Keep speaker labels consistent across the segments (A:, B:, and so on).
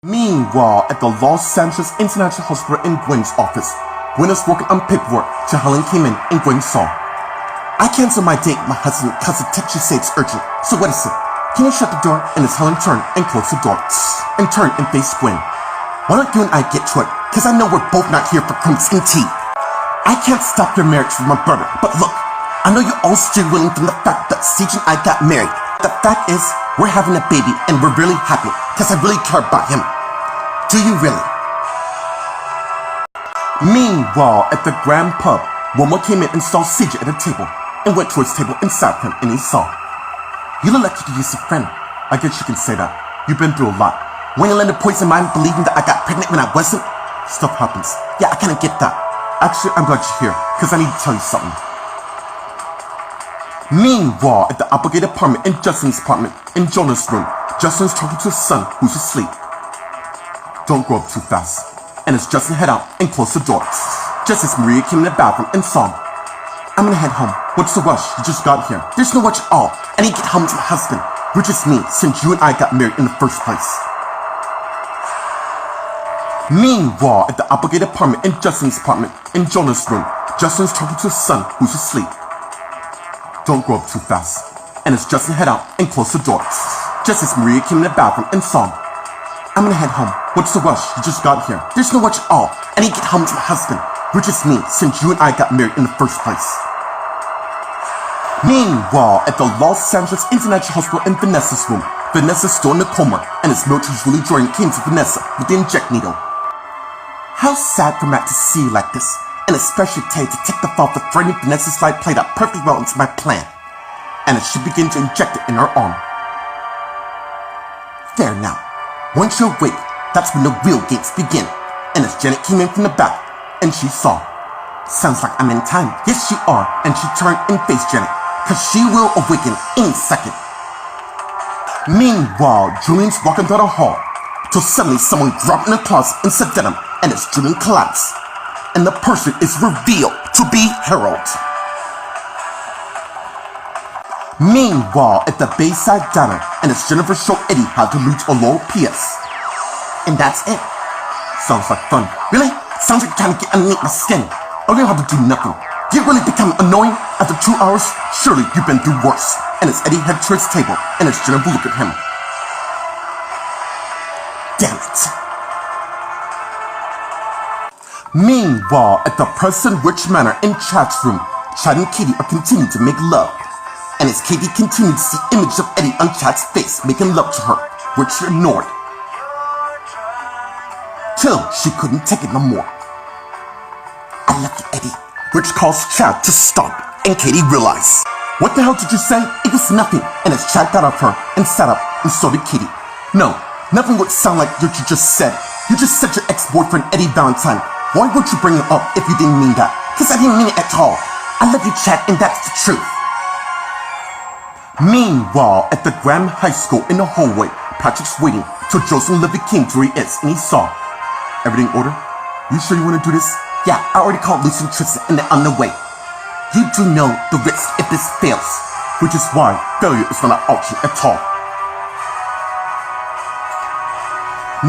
A: Meanwhile, at the Los Angeles International Hospital in Gwen's office, Gwen is working on paperwork till Helen came in and Gwen saw. I canceled my date with my husband because the text you say it's urgent. So what is it? Can you shut the door? And as Helen turned and closed the door and turned and faced Gwen. Why don't you and I get to it? Because I know we're both not here for crimson tea. I can't stop your marriage with my brother, but look, I know you're all still willing from the fact that Siege and I got married. The fact is, we're having a baby and we're really happy because I really care about him. Do you really? Meanwhile, at the Grand Pub, Wilma came in and saw CJ at a table and went to his table and sat him and he saw. You look like you could use a friend. I guess you can say that. You've been through a lot. When you lend a poison mind believing that I got pregnant when I wasn't, stuff happens. Yeah, I kinda get that. Actually, I'm glad you're here because I need to tell you something. Meanwhile, at the obligated apartment in Justin's apartment, in Jonah's room, Justin's talking to his son who's asleep. Don't grow up too fast. And as Justin head out and closed the door, just as Maria came in the bathroom and saw him. I'm gonna head home. What's the rush? You just got here. There's no rush at all. I need to get home to my husband, which is me, since you and I got married in the first place. Meanwhile, at the obligated apartment in Justin's apartment, in Jonah's room, Justin's talking to his son who's asleep. Don't grow up too fast. And as Justin head out and closed the door, just as Maria came in the bathroom and saw him. I'm gonna head home. What's the rush? You just got here. There's no rush at all. I need to get home to my husband, which is me, since you and I got married in the first place. Meanwhile, at the Los Angeles International Hospital in Vanessa's room, Vanessa's still in a coma, and as military Julie Jordan came to Vanessa with the inject needle. How sad for Matt to see you like this, and especially Tay to take the fall for threatening Vanessa's life played out perfectly well into my plan. And as she began to inject it in her arm. There now. Once you're awake, that's when the real games begin. And as Janet came in from the back, and she saw. Sounds like I'm in time. Yes, you are. And she turned and faced Janet, cause she will awaken any second. Meanwhile, Julian's walking down the hall, till suddenly someone dropped in the closet and said at him, and as Julian collapsed. And the person is revealed to be Harold. Meanwhile, at the Bayside Diner, and as Jennifer showed Eddie how to lose a low PS. And that's it. Sounds like fun. Really? Sounds like you're trying to get underneath my skin. All you have to do nothing. You really become annoying after 2 hours? Surely you've been through worse. And as Eddie headed to his table, and as Jennifer looked at him. Damn it. Meanwhile, at the Preston Rich Manor in Chad's room, Chad and Katie are continuing to make love. And as Katie continued to see images of Eddie on Chad's face making love to her, which she ignored. Till she couldn't take it no more. I love you, Eddie, which caused Chad to stop, and Katie realized. What the hell did you say? It was nothing. And as Chad got off her and sat up, and so did Katie. No, nothing would sound like what you just said. You just said your ex-boyfriend Eddie Valentine. Why would you bring it up if you didn't mean that? Cause I didn't mean it at all. I love you, Chad, and that's the truth. Meanwhile, at the Graham High School in the hallway, Patrick's waiting till Joseph Livy came to where he is, and he saw. Everything in order? You sure you want to do this? Yeah, I already called Lucy and Tristan, and they're on the way. You do know the risk if this fails, which is why failure is not an option at all.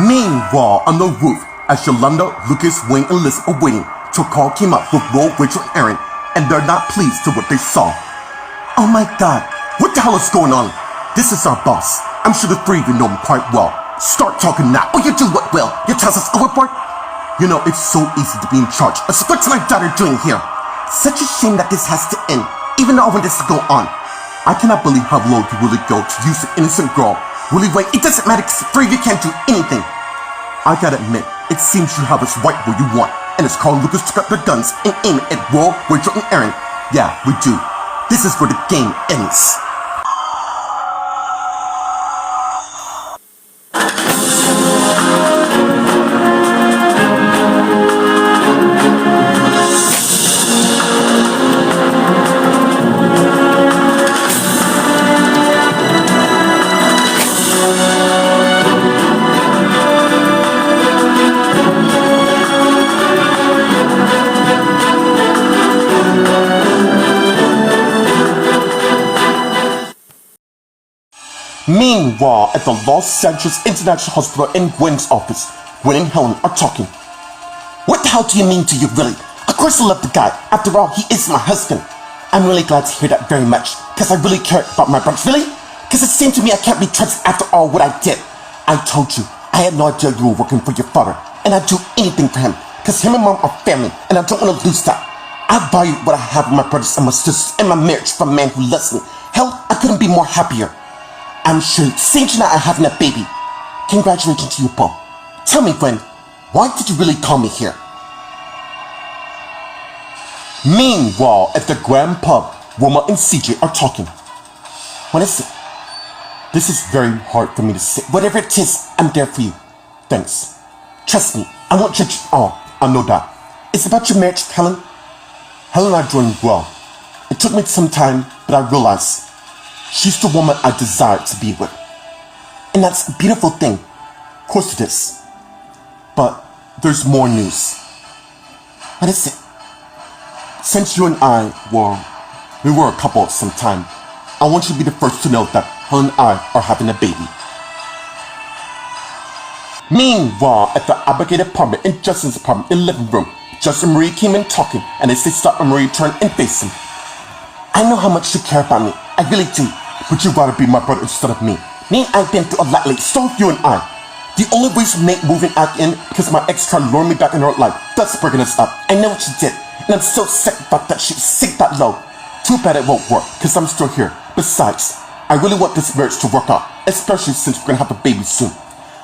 A: Meanwhile, on the roof, as Yolanda, Lucas, Wayne, and Liz are waiting till a call came up with Will, Rachel, and Aaron, and they're not pleased to what they saw. Oh my God. What the hell is going on? This is our boss. I'm sure the three of you know him quite well. Start talking now, or you do what, Will? You tell us overboard? You know, it's so easy to be in charge. What's my daughter doing here? Such a shame that this has to end, even though I want this to go on. I cannot believe how low you really go to use an innocent girl. Really, Wayne, it doesn't matter because the three of you can't do anything. I gotta admit, it seems you have us right where you want. And as Carl and Lucas took out their guns and aimed at Will, Rachel, and Aaron. Yeah, we do. This is where the game ends. Meanwhile, at the Los Angeles International Hospital in Gwen's office, Gwen and Helen are talking. What the hell do you mean, do you really? Of course I love the guy. After all, he is my husband. I'm really glad to hear that very much, because I really care about my brothers. Really? Because it seemed to me I can't be trusted after all what I did. I told you, I had no idea you were working for your father, and I'd do anything for him, because him and mom are family, and I don't want to lose that. I value what I have with my brothers and my sisters, and my marriage from a man who loves me. Hell, I couldn't be more happier. I'm sure, since tonight I'm having a baby. Congratulations to you both. Tell me, Gwen, why did you really call me here? Meanwhile, at the Grand Pub, Wilma and CJ are talking. What is it? This is very hard for me to say. Whatever it is, I'm there for you. Thanks. Trust me, I won't judge you all. I know that. It's about your marriage, Helen. Helen and I are doing well. It took me some time, but I realized she's the woman I desire to be with. And that's a beautiful thing. Of course it is. But there's more news. What is it? Since you and I we were a couple at some time, I want you to be the first to know that Helen and I are having a baby. Meanwhile, at the Abigail apartment in Justin's apartment in the living room, Justin and Marie came in talking, and as they stopped, Marie turned and faced him. I know how much you care about me. I really do. But you'd rather be my brother instead of me. Me and I've been through a lot lately, so have you and I. The only reason we make moving out in because my ex tried to lure me back in her life, thus breaking us up. I know what she did, and I'm so sick about that she sink that low. Too bad it won't work, because I'm still here. Besides, I really want this marriage to work out, especially since we're gonna have a baby soon.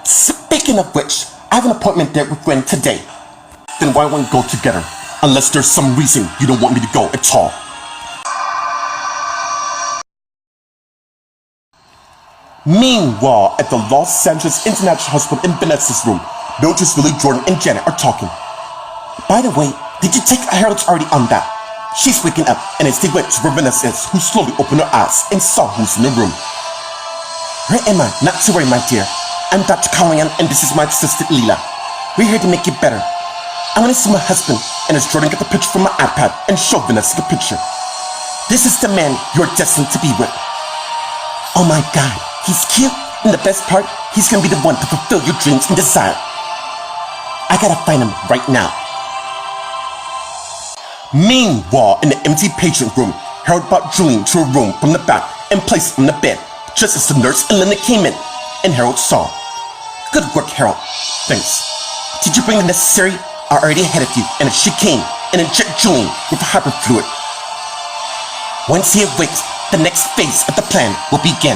A: Speaking of which, I have an appointment there with Gwen today. Then why won't we go together? Unless there's some reason you don't want me to go at all. Meanwhile, at the Los Angeles International Hospital in Vanessa's room, Mildred, Willie, Jordan, and Janet are talking. By the way, did you take Harold's already on that? She's waking up, and as they went to where Vanessa is, who slowly opened her eyes and saw who's in the room. Where am I? Not to worry, my dear. I'm Dr. Collian, and this is my assistant, Leela. We're here to make you better. I want to see my husband, and as Jordan got the picture from my iPad and showed Vanessa the picture. This is the man you're destined to be with. Oh my God. He's cute, and the best part, he's gonna be the one to fulfill your dreams and desire. I gotta find him right now. Meanwhile, in the empty patient room, Harold brought Julian to a room from the back and placed him on the bed, just as the nurse and Linda came in, and Harold saw. Good work, Harold. Thanks. Did you bring the necessary? I already ahead of you, and if she came and inject Julian with hyperfluid. Once he awakes, the next phase of the plan will begin.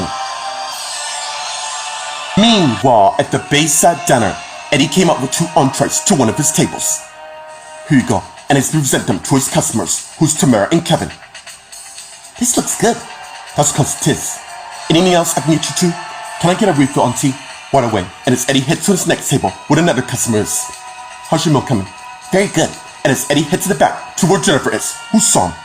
A: Meanwhile, at the Bayside Diner, Eddie came up with 2 entrees to one of his tables. Here you go, and as we present them to his customers, who's Tamara and Kevin. This looks good. That's because it is. Anything else I can get you to? Can I get a refill on tea? Right away, and as Eddie heads to his next table with another customer is. How's your meal coming? Very good. And as Eddie heads to the back to where Jennifer is, who saw him.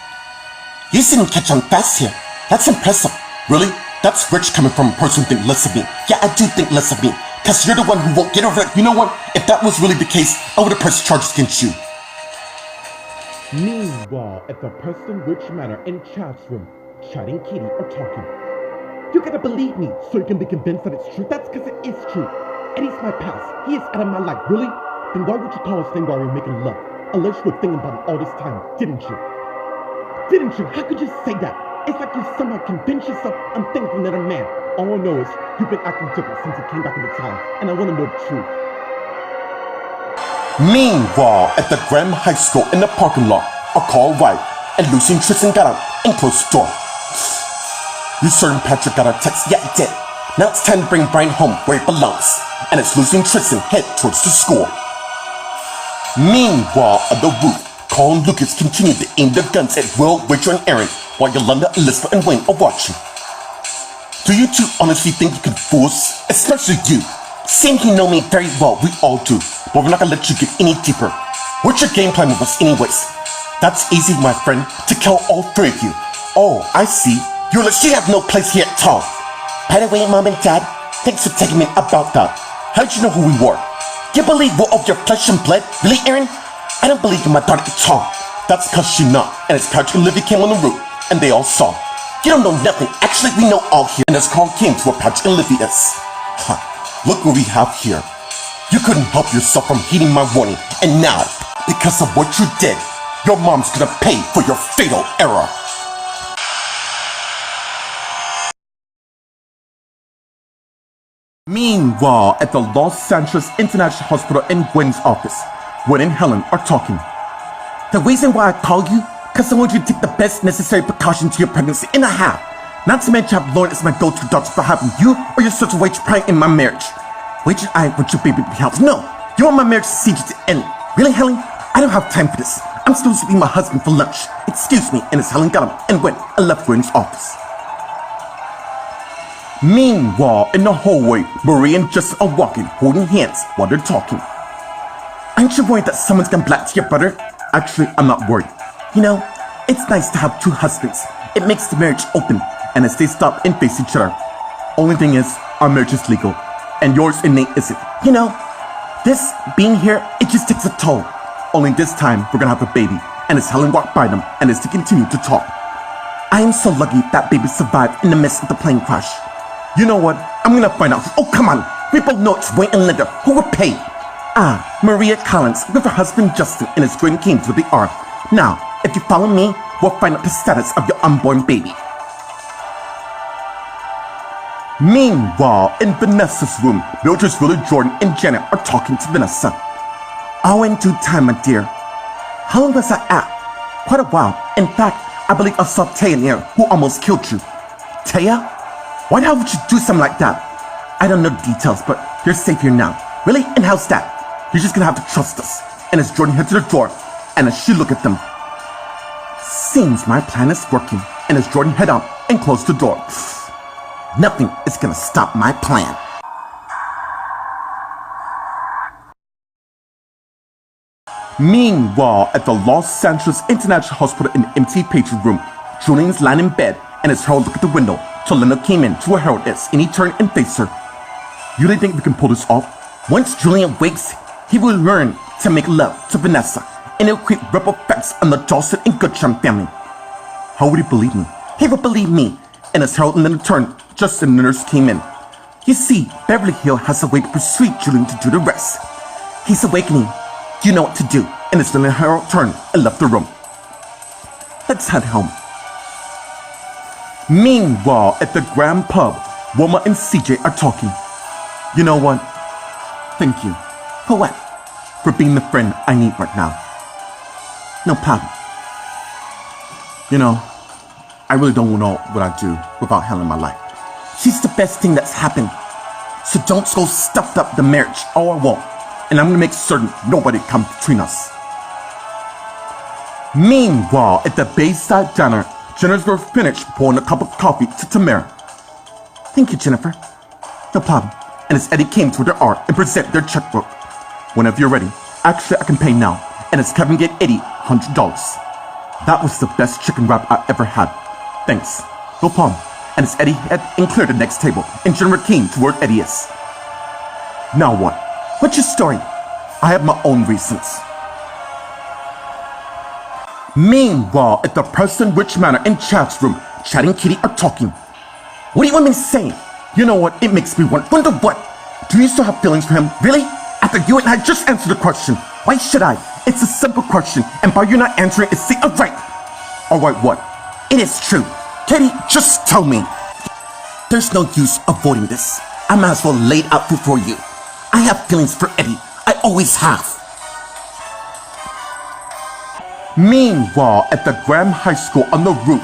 A: You seem to catch on fast here. That's impressive. Really? That's rich coming from a person who thinks less of me. Yeah, I do think less of me. Cause you're the one who won't get over it. You know what? If that was really the case, I would have pressed charges against you. Meanwhile, at the Preston Rich Manor in Chad's room, Chad and Katie are talking. You gotta believe me, so you can be convinced that it's true. That's cause it is true. Eddie's my past. He is out of my life. Really? Then why would you call us thing while we were making love? Unless you were thinking about it all this time, didn't you? Didn't you? How could you say that? It's like you somehow convinced yourself I'm thinking of another man. All I know is you've been acting different since you came back into town, and I want to know the truth. Meanwhile, at the Graham High School in the parking lot, a call arrived, and Lucy and Tristan got out and closed the door. You certain Patrick got our text? Yeah, he did. Now it's time to bring Brian home where he belongs, and it's Lucy and Tristan head towards the school. Meanwhile, at the roof, Carl and Lucas continue to aim their guns at Will, Richard, and Aaron, while Yolanda, Elizabeth, and Wayne are watching. Do you two honestly think you can fool us? Especially you. Seem you know me very well, we all do, but we're not gonna let you get any deeper. What's your game plan with us anyways? That's easy, my friend, to kill all 3 of you. Oh, I see. You legit have no place here at all. By the way, Mom and Dad, thanks for taking me about that. How did you know who we were? You believe we're of your flesh and blood? Really, Aaron? I don't believe in my daughter at all. That's cause she's not, and it's Patrick and Livy came on the roof, and they all saw. You don't know nothing. Actually, we know all here. And this call came to where Patrick and Livy is. Huh. Look what we have here. You couldn't help yourself from heeding my warning. And now, because of what you did, your mom's gonna pay for your fatal error. Meanwhile, at the Los Santos International Hospital in Gwen's office, Gwen and Helen are talking. The reason why I called you, because I want you to take the best necessary precautions to your pregnancy, and I have. Not to mention I've Lauren as my go-to doctor for having you or your sister Rachel praying in my marriage. Rachel, I want your baby to be healthy. No, you want my marriage procedure to end. Really, Helen? I don't have time for this. I'm supposed to be my husband for lunch. Excuse me, and as Helen got up and went and left Gwen's office. Meanwhile, in the hallway, Marie and Justin are walking, holding hands while they're talking. Aren't you worried that someone's gonna black to your butter? Actually, I'm not worried. You know, it's nice to have two husbands. It makes the marriage open, and as they stop and face each other. Only thing is, our marriage is legal, and yours and Nate isn't. You know, this being here, it just takes a toll. Only this time, we're gonna have a baby, and as Helen walked by them, and as they continue to talk. I am so lucky that baby survived in the midst of the plane crash. You know what? I'm gonna find out. Oh, come on. We both know it's Wayne and Linda who were paid. Maria Collins with her husband Justin and his twin Kings with the R. Now, if you follow me, we'll find out the status of your unborn baby. Meanwhile, in Vanessa's room, Mildred's Willie, Jordan, and Janet are talking to Vanessa. All in due time, my dear. How long was I at? Quite a while. In fact, I believe I saw Taya in there who almost killed you. Taya? Why the hell would you do something like that? I don't know the details, but you're safe here now. Really? And how's that? You're just gonna have to trust us. And as Jordan heads to the door, and as she look at them, seems my plan is working. And as Jordan head out and close the door, nothing is gonna stop my plan. Meanwhile, at the Los Santos International Hospital in the empty patient room, Julian's lying in bed, and as Harold looked at the window, till Linda came in to where Harold is, and he turned and faced her. You really think we can pull this off? Once Julian wakes, he will learn to make love to Vanessa, and it will create ripple effects on the Dawson and Goodchum family. How would he believe me? He would believe me. And as Harold and Linda turned, just as the nurse came in. You see, Beverly Hill has a way to persuade Julian to do the rest. He's awakening. You know what to do. And as Linda and Harold turned and left the room. Let's head home. Meanwhile, at the Grand Pub, Wilma and CJ are talking. You know what? Thank you. For what? For being the friend I need right now. No problem. You know, I really don't know what I'd do without Helen in my life. She's the best thing that's happened. So don't go stuffed up the marriage, or I won't. And I'm gonna make certain nobody comes between us. Meanwhile, at the Bayside Diner, Jennifer finished pouring a cup of coffee to Tamara. Thank you, Jennifer. No problem. And as Eddie came to their art and presented their checkbook. Whenever you're ready. Actually, I can pay now. And as Kevin gave Eddie $100. That was the best chicken wrap I ever had. Thanks. No problem. And as Eddie had and cleared the next table, and Jennifer came to where Eddie is. Now what? What's your story? I have my own reasons. Meanwhile, at the Preston Rich Manor in Chad's room, Chad and Kitty are talking. What do you want me to say? You know what? It makes me wonder what? Do you still have feelings for him? Really? After you and I just answered the question. Why should I? It's a simple question, and by you not answering, it's the right. Alright, what? It is true. Kitty, just tell me. There's no use avoiding this. I might as well lay it out before you. I have feelings for Eddie. I always have. Meanwhile, at the Graham High School on the roof,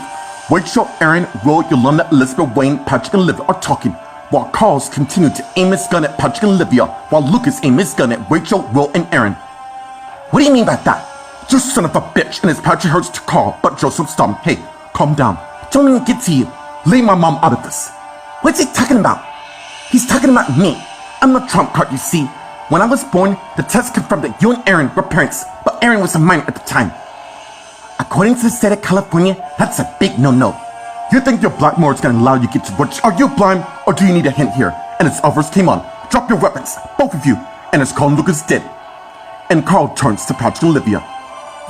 A: Rachel, Aaron, Will, Yolanda, Elizabeth, Wayne, Patrick, and Olivia are talking, while Carl's continue to aim his gun at Patrick and Olivia, while Lucas aims his gun at Rachel, Will, and Aaron. What do you mean by that? You son of a bitch, and as Patrick hurts to Carl, but Joseph stopped him. Hey, calm down. Don't even get to you. Leave my mom out of this. What's he talking about? He's talking about me. I'm the trump card, you see. When I was born, the test confirmed that you and Aaron were parents, but Aaron was a minor at the time. According to the state of California, that's a big no-no. You think your Blackmore is gonna allow you to get to which? Are you blind, or do you need a hint here? And as offers came on, drop your weapons, both of you. And as Carl and Lucas did. And Carl turns to Patrick and Olivia.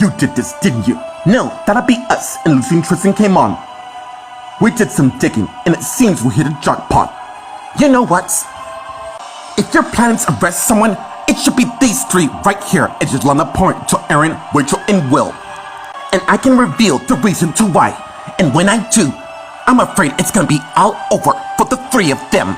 A: You did this, didn't you? No, that'll be us. And Lucy and Tristan came on. We did some digging, and it seems we hit a jackpot. You know what? If you're planning to arrest someone, it should be these three right here as Yolanda point to Aaron, Rachel, and Will. And I can reveal the reason to why. And when I do, I'm afraid it's gonna be all over for the three of them.